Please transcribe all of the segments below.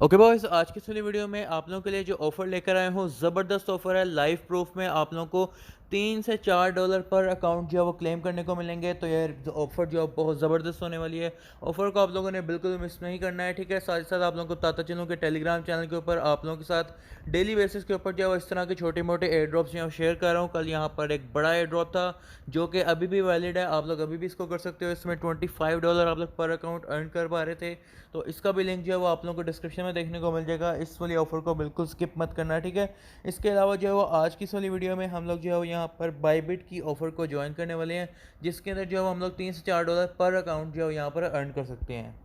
Okay boys, आज की इस वाली वीडियो में आप लोगों के लिए जो ऑफ़र लेकर आया हूँ, ज़बरदस्त ऑफ़र है। लाइव प्रूफ में आप लोगों को $3 से $4 पर अकाउंट जो है वो क्लेम करने को मिलेंगे। तो ये ऑफ़र जो है बहुत ज़बरदस्त होने वाली है। ऑफ़र को आप लोगों ने बिल्कुल भी मिस नहीं करना है, ठीक है। साथ ही साथ आप लोगों को बताता चलूँ कि टेलीग्राम चैनल के ऊपर आप लोगों के साथ डेली बेसिस के ऊपर जो है वो इस तरह के छोटे मोटे एयर ड्रॉप्स जो है शेयर कर रहा हूँ। कल यहाँ पर एक बड़ा एयर ड्रॉप था जो कि अभी भी वैलिड है, आप लोग अभी भी इसको कर सकते हो। इसमें $25 आप लोग पर अकाउंट अर्न कर पा रहे थे। तो इसका भी लिंक जो है वो आप लोगों को डिस्क्रिप्शन में देखने को मिल जाएगा। इस वाली ऑफ़र को बिल्कुल स्किप मत करना, ठीक है। इसके अलावा जो है वो आज की इस वाली वीडियो में हम लोग जो है वो यहाँ पर बायबिट की ऑफ़र को ज्वाइन करने वाले हैं, जिसके अंदर जो है वो हम लोग $3 से $4 पर अकाउंट जो है यहाँ पर अर्न कर सकते हैं।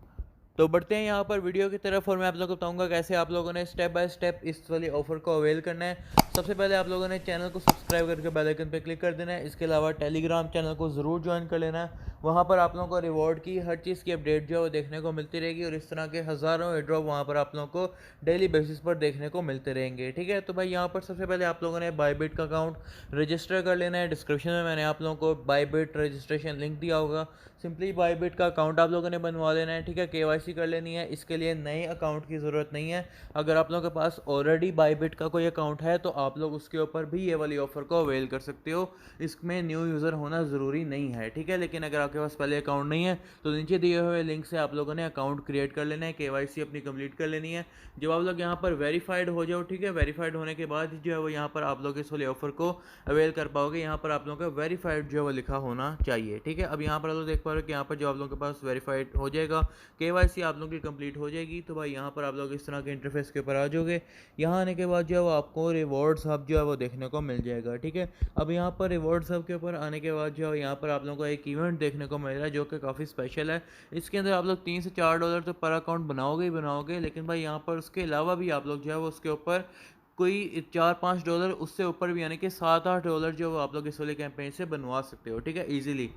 तो बढ़ते हैं यहाँ पर वीडियो की तरफ और मैं आप लोगों को बताऊंगा कैसे आप लोगों ने स्टेप बाय स्टेप इस वाली ऑफर को अवेल करना है। सबसे पहले आप लोगों ने चैनल को सब्सक्राइब करके बेल आइकन पर क्लिक कर देना है। इसके अलावा टेलीग्राम चैनल को ज़रूर ज्वाइन कर लेना है। वहाँ पर आप लोगों को रिवॉर्ड की हर चीज़ की अपडेट जो है वो देखने को मिलती रहेगी और इस तरह के हज़ारों एड्रॉप वहाँ पर आप लोगों को डेली बेसिस पर देखने को मिलते रहेंगे, ठीक है। तो भाई यहाँ पर सबसे पहले आप लोगों ने बायबिट का अकाउंट रजिस्टर कर लेना है। डिस्क्रिप्शन में मैंने आप लोगों को बायबिट रजिस्ट्रेशन लिंक दिया होगा। सिंपली बायबिट का अकाउंट आप लोगों ने बनवा लेना है, ठीक है। केवाईसी कर लेनी है। इसके लिए नए अकाउंट की ज़रूरत नहीं है। अगर आप लोगों के पास ऑलरेडी बायबिट का कोई अकाउंट है तो आप लोग उसके ऊपर भी ये वाली ऑफ़र को अवेल कर सकते हो। इसमें न्यू यूज़र होना ज़रूरी नहीं है, ठीक है। लेकिन अगर आपके पास पहले अकाउंट नहीं है तो नीचे दिए हुए लिंक से आप लोगों ने अकाउंट क्रिएट कर लेना है, केवाईसी अपनी कंप्लीट कर लेनी है। जब आप लोग यहाँ पर वेरीफाइड हो जाओ, ठीक है, वेरीफाइड होने के बाद जो है वो यहाँ पर आप लोग इस वाली ऑफ़र को अवेल कर पाओगे। यहाँ पर आप लोगों का वेरीफाइड जो है वो लिखा होना चाहिए, ठीक है। अब यहाँ पर आप लोग देख पा रहे हो कि यहाँ पर जो आप लोगों के पास वेरीफाइड हो जाएगा, केवाईसी आप लोगों की कंप्लीट हो जाएगी। तो भाई यहाँ पर आप लोग इस तरह के इंटरफेस के ऊपर आ जाओगे। यहाँ आने के बाद जो है वो आपको रिवॉर्ड्स हब जो है वो देखने को मिल जाएगा, ठीक है। अब यहाँ पर रिवॉर्ड्स हब के ऊपर आने के बाद जो है यहाँ पर आप लोगों को एक इवेंट देखने को मिल रहा है जो कि काफ़ी स्पेशल है। इसके अंदर आप लोग $3 से $4 तो पर अकाउंट बनाओगे ही बनाओगे, लेकिन भाई यहाँ पर उसके अलावा भी आप लोग जो है वो उसके ऊपर कोई $4-5 उससे ऊपर भी यानी कि $7-8 जो आप लोग इस वाले कैंपेन से बनवा सकते हो, ठीक है, ईज़िली।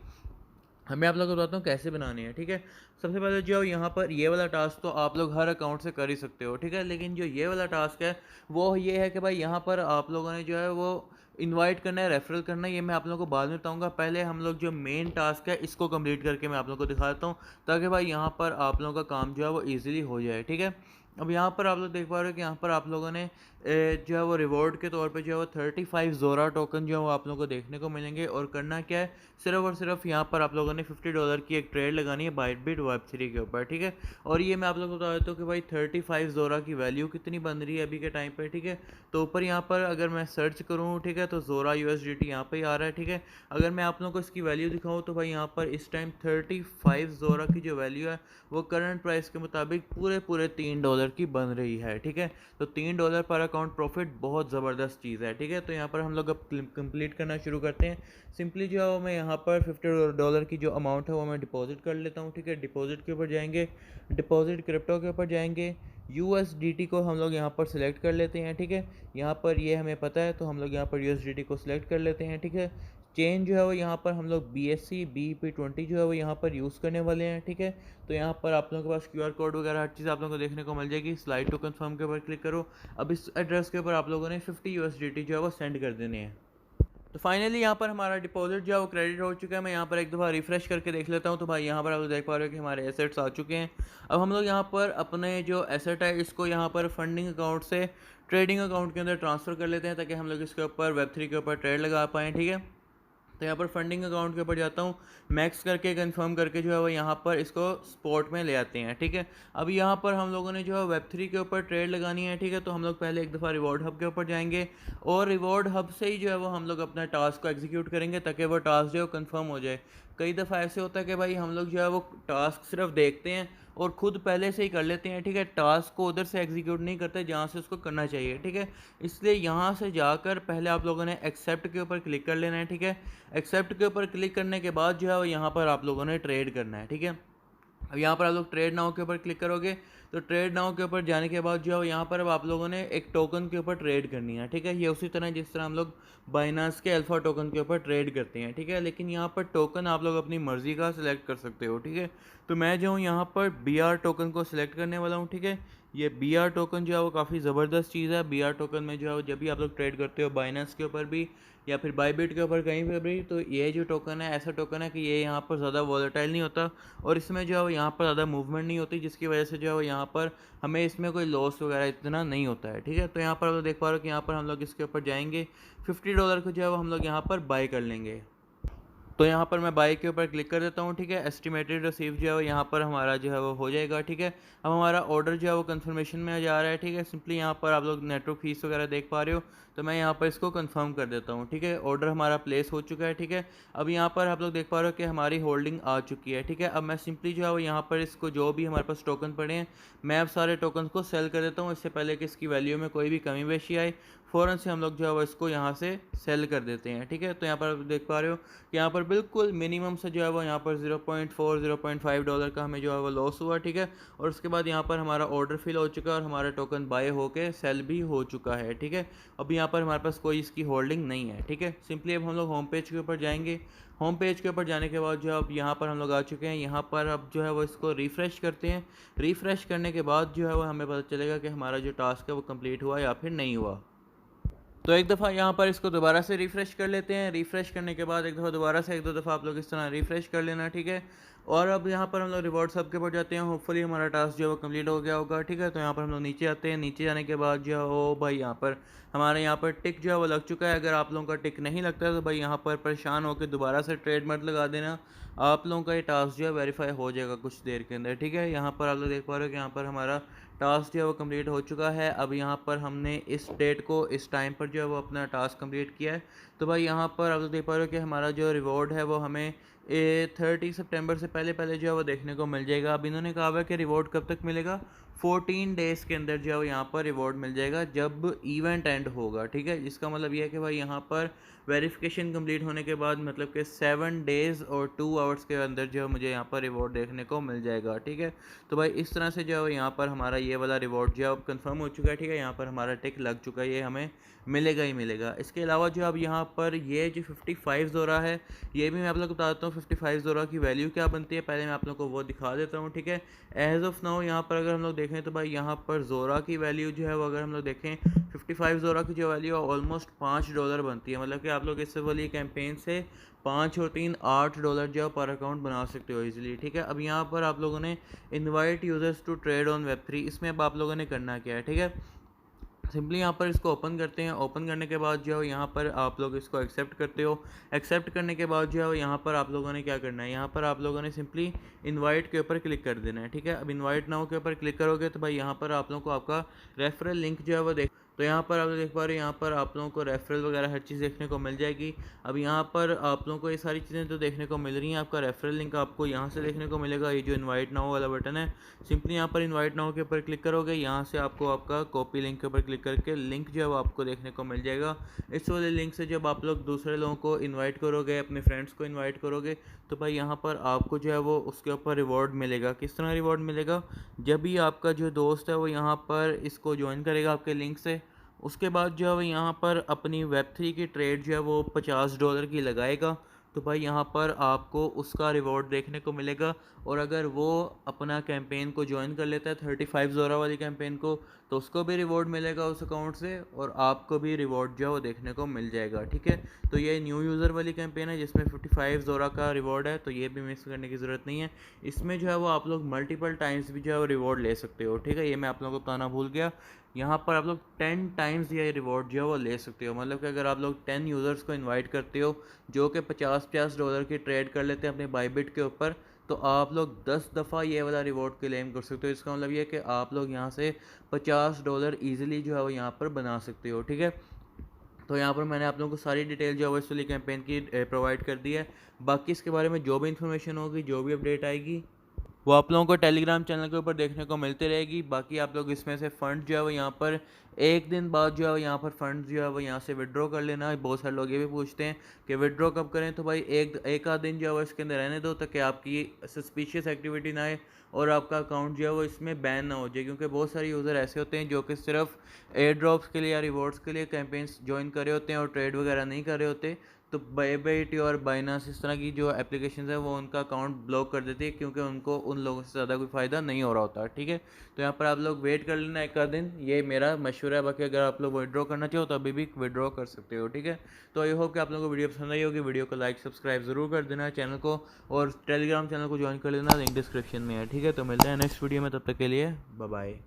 मैं आप लोगों को बताता हूँ कैसे बनानी है, ठीक है। सबसे पहले जो यहाँ पर ये वाला टास्क तो आप लोग हर अकाउंट से कर ही सकते हो, ठीक है। लेकिन जो ये वाला टास्क है वो ये है कि भाई यहाँ पर आप लोगों ने जो है वो इनवाइट करना है, रेफरल करना है। ये मैं आप लोगों को बाद में बताऊँगा। पहले हम लोग जो मेन टास्क है इसको कंप्लीट करके मैं आप लोगों को दिखा देता हूँ, ताकि भाई यहाँ पर आप लोगों का काम जो है वो ईज़िली हो जाए, ठीक है। अब यहाँ पर आप लोग देख पा रहे हो कि यहाँ पर आप लोगों ने जो है वो रिवॉर्ड के तौर पे जो है वो 35 ज़ोरा टोकन जो है वो आप लोगों को देखने को मिलेंगे। और करना क्या है, सिर्फ़ और सिर्फ यहाँ पर आप लोगों ने $50 की एक ट्रेड लगानी है बाइटबिट वेब3 के ऊपर, ठीक है। और ये मैं आप लोगों को बता देता हूँ कि भाई 35 ज़ोरा की वैल्यू कितनी बन रही है अभी के टाइम पे, ठीक है। तो ऊपर यहाँ पर अगर मैं सर्च करूँ, ठीक है, तो ज़ोरा USDT यहाँ पे ही आ रहा है, ठीक है। अगर मैं आप लोगों को इसकी वैल्यू दिखाऊँ तो भाई यहाँ पर इस टाइम 35 ज़ोरा की जो वैल्यू है वो करंट प्राइस के मुताबिक पूरे $3 की बन रही है, ठीक है। तो $3 पर अकाउंट प्रॉफिट बहुत ज़बरदस्त चीज़ है, ठीक है। तो यहाँ पर हम लोग अब कंप्लीट करना शुरू करते हैं। सिंपली जो है मैं यहाँ पर $50 की जो अमाउंट है वो मैं डिपॉजिट कर लेता हूँ, ठीक है। डिपॉजिट के ऊपर जाएंगे, डिपॉजिट क्रिप्टो के ऊपर जाएंगे, USDT को हम लोग यहाँ पर सिलेक्ट कर लेते हैं, ठीक है। यहाँ पर ये हमें पता है तो हम लोग यहाँ पर USDT को सिलेक्ट कर लेते हैं, ठीक है। चेन जो है वो यहाँ पर हम लोग BSC BEP20 जो है वो यहाँ पर यूज़ करने वाले हैं, ठीक है। तो यहाँ पर आप लोगों के पास QR कोड वगैरह हर चीज़ आप लोगों को देखने को मिल जाएगी। स्लाइड टू कन्फर्म के ऊपर क्लिक करो। अब इस एड्रेस के ऊपर आप लोगों ने 50 USDT जो है वो सेंड कर देने हैं। तो फाइनली यहाँ पर हमारा डिपॉजिट जो है वो क्रेडिट हो चुका है। मैं यहाँ पर एक दफ़ा रिफ्रेश करके देख लेता हूँ। तो भाई यहाँ पर आप लोग देख पा रहे हो कि हमारे एसेट्स आ चुके हैं। अब हम लोग यहाँ पर अपने जो एसेट है इसको यहाँ पर फंडिंग अकाउंट से ट्रेडिंग अकाउंट के अंदर ट्रांसफ़र कर लेते हैं, ताकि हम लोग इसके ऊपर वेब3 के ऊपर ट्रेड लगा पाएँ, ठीक है। तो यहाँ पर फंडिंग अकाउंट के ऊपर जाता हूँ, मैक्स करके कंफर्म करके जो है वो यहाँ पर इसको स्पॉट में ले आते हैं, ठीक है। अब यहाँ पर हम लोगों ने जो है वेब3 के ऊपर ट्रेड लगानी है, ठीक है। तो हम लोग पहले एक दफ़ा रिवॉर्ड हब के ऊपर जाएंगे और रिवॉर्ड हब से ही जो है वो हम लोग अपना टास्क को एग्जीक्यूट करेंगे, ताकि वो टास्क जो है कंफर्म हो जाए। कई दफ़ा ऐसे होता है कि भाई हम लोग जो है वो टास्क सिर्फ देखते हैं और ख़ुद पहले से ही कर लेते हैं, ठीक है। टास्क को उधर से एग्जीक्यूट नहीं करते जहाँ से उसको करना चाहिए, ठीक है। इसलिए यहाँ से जाकर पहले आप लोगों ने एक्सेप्ट के ऊपर क्लिक कर लेना है, ठीक है। एक्सेप्ट के ऊपर क्लिक करने के बाद जो है वो यहाँ पर आप लोगों ने ट्रेड करना है, ठीक है। अब यहाँ पर आप लोग ट्रेड नाउ के ऊपर क्लिक करोगे तो ट्रेड नाउ के ऊपर जाने के बाद जो है यहाँ पर अब आप लोगों ने एक टोकन के ऊपर ट्रेड करनी है, ठीक है। ये उसी तरह जिस तरह हम लोग बाइनांस के अल्फा टोकन के ऊपर ट्रेड करते हैं, ठीक है। लेकिन यहाँ पर टोकन आप लोग अपनी मर्ज़ी का सिलेक्ट कर सकते हो, ठीक है। तो मैं जो हूँ यहाँ पर BR टोकन को सिलेक्ट करने वाला हूँ, ठीक है। ये BR टोकन जो है वो काफ़ी ज़बरदस्त चीज़ है। BR टोकन में जो है जब भी आप लोग ट्रेड करते हो बाइनेंस के ऊपर भी या फिर बाईबिट के ऊपर कहीं पे भी, तो ये जो टोकन है ऐसा टोकन है कि ये यहाँ पर ज़्यादा वॉलेटाइल नहीं होता और इसमें जो है वो यहाँ पर ज़्यादा मूवमेंट नहीं होती, जिसकी वजह से जो है वो यहाँ पर हमें इसमें कोई लॉस वगैरह इतना नहीं होता है, ठीक है। तो यहाँ पर आप लोग देख पा रहे हो कि यहाँ पर हम लोग इसके ऊपर जाएंगे, $50 को जो है वो हम लोग यहाँ पर बाई कर लेंगे। तो यहाँ पर मैं बाई के ऊपर क्लिक कर देता हूँ, ठीक है। एस्टिमेटेड रिसीव जो है वो यहाँ पर हमारा जो है वो हो जाएगा, ठीक है। अब हमारा ऑर्डर जो है वो कंफर्मेशन में जा रहा है, ठीक है। सिंपली यहाँ पर आप लोग नेटवर्क फीस वगैरह देख पा रहे हो, तो मैं यहाँ पर इसको कंफर्म कर देता हूँ, ठीक है। ऑर्डर हमारा प्लेस हो चुका है, ठीक है। अब यहाँ पर आप लोग देख पा रहे हो कि हमारी होल्डिंग आ चुकी है, ठीक है। अब मैं सिंपली जो है वो यहाँ पर इसको जो भी हमारे पास टोकन पड़े हैं मैं अब सारे टोकन को सेल कर देता हूँ, इससे पहले कि इसकी वैल्यू में कोई भी कमी बेशी आए। फ़ौरन से हम लोग जो है वो इसको यहाँ से सेल कर देते हैं, ठीक है। तो यहाँ पर आप देख पा रहे हो कि यहाँ पर बिल्कुल मिनिमम से जो है वो यहाँ पर 0.4 $0.5 का हमें जो है वो लॉस हुआ, ठीक है। और उसके बाद यहाँ पर हमारा ऑर्डर फिल हो चुका है और हमारा टोकन बाय होके सेल भी हो चुका है, ठीक है। अब यहाँ पर हमारे पास कोई इसकी होल्डिंग नहीं है, ठीक है। सिंपली अब हम लोग होम पेज के ऊपर जाएंगे। होम पेज के ऊपर जाने के बाद जो अब यहाँ पर हम लोग आ चुके हैं, यहाँ पर अब जो है वो इसको रिफ़्रेश करते हैं। रिफ़्रेश करने के बाद जो है वो हमें पता चलेगा कि हमारा जो टास्क है वो कंप्लीट हुआ या फिर नहीं हुआ। तो एक दफ़ा यहाँ पर इसको दोबारा से रिफ़्रेश कर लेते हैं। रिफ़्रेश करने के बाद एक दफ़ा दोबारा से 1-2 दफ़ा आप लोग इस तरह रिफ़्रेश कर लेना, ठीक है। और अब यहाँ पर हम लोग रिवॉर्ड हब के ऊपर जाते हैं। होपफुली हमारा टास्क जो है वो कंप्लीट हो गया होगा, ठीक है। तो यहाँ पर हम लोग नीचे आते हैं। नीचे आने के बाद जो है वो भाई यहाँ पर हमारे यहाँ पर टिक जो है वो लग चुका है। अगर आप लोगों का टिक नहीं लगता है तो भाई यहाँ पर परेशान होकर दोबारा से ट्रेड मत लगा देना। आप लोगों का ये टास्क जो है वेरीफाई हो जाएगा कुछ देर के अंदर, ठीक है। यहाँ पर आप लोग देख पा रहे हो कि यहाँ पर हमारा टास्क जो है वो कंप्लीट हो चुका है। अब यहाँ पर हमने इस डेट को इस टाइम पर जो है वो अपना टास्क कंप्लीट किया है। तो भाई यहाँ पर आप लोग देख पा रहे हो कि हमारा जो रिवॉर्ड है वो हमें 30 सितंबर से पहले पहले जो है वो देखने को मिल जाएगा। अब इन्होंने कहा हुआ है कि रिवॉर्ड कब तक मिलेगा, 14 डेज़ के अंदर जो है वो यहाँ पर रिवॉर्ड मिल जाएगा जब इवेंट एंड होगा, ठीक है। इसका मतलब ये है कि भाई यहाँ पर वेरिफिकेशन कंप्लीट होने के बाद मतलब कि 7 डेज़ और 2 आवर्स के अंदर जो है मुझे यहाँ पर रिवॉर्ड देखने को मिल जाएगा, ठीक है। तो भाई इस तरह से जो है यहाँ पर हमारा ये वाला रिवॉर्ड जो है अब कंफर्म हो चुका है, ठीक है। यहाँ पर हमारा टिक लग चुका है, ये हमें मिलेगा ही मिलेगा। इसके अलावा जो अब यहाँ पर ये जो 55 ज़ोरा है, ये भी मैं आप लोग को बता देता हूँ 55 ज़ोरा की वैल्यू क्या बनती है। पहले मैं आप लोग को वो दिखा देता हूँ, ठीक है। एज ऑफ नाउ यहाँ पर अगर हम लोग देखें तो भाई यहाँ पर ज़ोरा की वैल्यू जो है वो अगर हम लोग देखें 55 ज़ोरा की जो वैल्यू है ऑलमोस्ट $5 बनती है। मतलब कि आप लोग इस वाली कैंपेन से 5 और 3 $8 जो है पर अकाउंट बना सकते हो इजीली, ठीक है। अब यहाँ पर आप लोगों ने invite users to trade on Web3, इसमें अब आप लोगों ने करना क्या है, ठीक है। सिंपली यहाँ पर इसको ओपन करते हैं। ओपन करने के बाद जो है यहाँ पर आप लोग इसको एक्सेप्ट करते हो। एक्सेप्ट करने के बाद जो है यहाँ पर आप लोगों ने क्या करना है, यहाँ पर आप लोगों ने सिंपली इनवाइट के ऊपर क्लिक कर देना है, ठीक है। अब इनवाइट नाउ के ऊपर क्लिक करोगे तो भाई यहाँ पर आप लोगों को आपका रेफरल लिंक जो है वो देख, तो यहाँ पर आप लोग देख पा रहे हो यहाँ पर आप लोगों को रेफरल वगैरह हर चीज़ देखने को मिल जाएगी। अब यहाँ पर आप लोगों को ये सारी चीज़ें तो देखने को मिल रही हैं। आपका रेफरल लिंक आपको यहाँ से देखने को मिलेगा, ये जो इनवाइट नाउ वाला बटन है। सिंपली यहाँ पर इनवाइट नाउ के ऊपर क्लिक करोगे, यहाँ से आपको आपका कॉपी लिंक के ऊपर क्लिक करके लिंक जो है वो आपको देखने को मिल जाएगा। इस वाले लिंक से जब आप लोग दूसरे लोगों को इन्वाइट करोगे, अपने फ्रेंड्स को इन्वाइट करोगे, तो भाई यहाँ पर आपको जो है वो उसके ऊपर रिवॉर्ड मिलेगा। किस तरह रिवॉर्ड मिलेगा, जब भी आपका जो दोस्त है वो यहाँ पर इसको ज्वाइन करेगा आपके लिंक से, उसके बाद जो है वो यहाँ पर अपनी Web3 की ट्रेड जो है वो $50 की लगाएगा, तो भाई यहाँ पर आपको उसका रिवॉर्ड देखने को मिलेगा। और अगर वो अपना कैंपेन को ज्वाइन कर लेता है 35 ज़ोरा वाली कैंपेन को, तो उसको भी रिवॉर्ड मिलेगा उस अकाउंट से और आपको भी रिवॉर्ड जो है वो देखने को मिल जाएगा, ठीक है। तो ये न्यू यूज़र वाली कैंपेन है जिसमें 55 ज़ोरा का रिवॉर्ड है, तो ये भी मिस करने की ज़रूरत नहीं है। इसमें जो है वो आप लोग मल्टीपल टाइम्स भी जो है वो रिवॉर्ड ले सकते हो, ठीक है। ये मैं आप लोगों को बताना भूल गया, यहाँ पर आप लोग 10 टाइम्स ये रिवॉर्ड जो है वो ले सकते हो। मतलब कि अगर आप लोग 10 यूज़र्स को इनवाइट करते हो जो कि $50 की ट्रेड कर लेते हैं अपने बाईबिट के ऊपर, तो आप लोग 10 दफ़ा ये वाला रिवॉर्ड क्लेम कर सकते हो। इसका मतलब ये है कि आप लोग यहाँ से $50 ईजिली जो है वो यहाँ पर बना सकते हो, ठीक है। तो यहाँ पर मैंने आप लोगों को सारी डिटेल जो है वो इस वाली कैंपेन की प्रोवाइड कर दी है। बाकी इसके बारे में जो भी इन्फॉर्मेशन होगी, जो भी अपडेट आएगी, वो आप लोगों को टेलीग्राम चैनल के ऊपर देखने को मिलती रहेगी। बाकी आप लोग इसमें से फ़ंड जो है वो यहाँ पर एक दिन बाद जो है वो यहाँ पर फ़ंड जो है वो यहाँ से विड्रॉ कर लेना। बहुत सारे लोग ये भी पूछते हैं कि विड्रॉ कब करें, तो भाई एक आध दिन जो है वो इसके अंदर रहने दो ताकि आपकी सस्पिशियस एक्टिविटी ना आए और आपका अकाउंट जो है वो इसमें बैन ना हो जाए। क्योंकि बहुत सारे यूज़र ऐसे होते हैं जो कि सिर्फ एयर ड्रॉप्स के लिए या रिवॉर्ड्स के लिए कैंपेन्स ज्वाइन कर रहे होते हैं और ट्रेड वगैरह नहीं कर रहे होते। तो बायबिट और बाइनांस इस तरह की जो एप्लीकेशन है वो उनका अकाउंट ब्लॉक कर देती है, क्योंकि उनको उन लोगों से ज़्यादा कोई फ़ायदा नहीं हो रहा होता। ठीक है, तो यहाँ पर आप लोग वेट कर लेना एक आध दिन, ये मेरा मशवरा है। बाकी अगर आप लोग विड्रॉ करना चाहो तो अभी भी विड्रॉ कर सकते हो। ठीक है, तो आई होप कि आप लोगों को वीडियो पसंद आई होगी। वीडियो को लाइक सब्सक्राइब ज़रूर कर देना चैनल को, और टेलीग्राम चैनल को ज्वाइन कर लेना, लिंक डिस्क्रिप्शन में है। ठीक है, तो मिलते हैं नेक्स्ट वीडियो में, तब तक के लिए बाय बाय।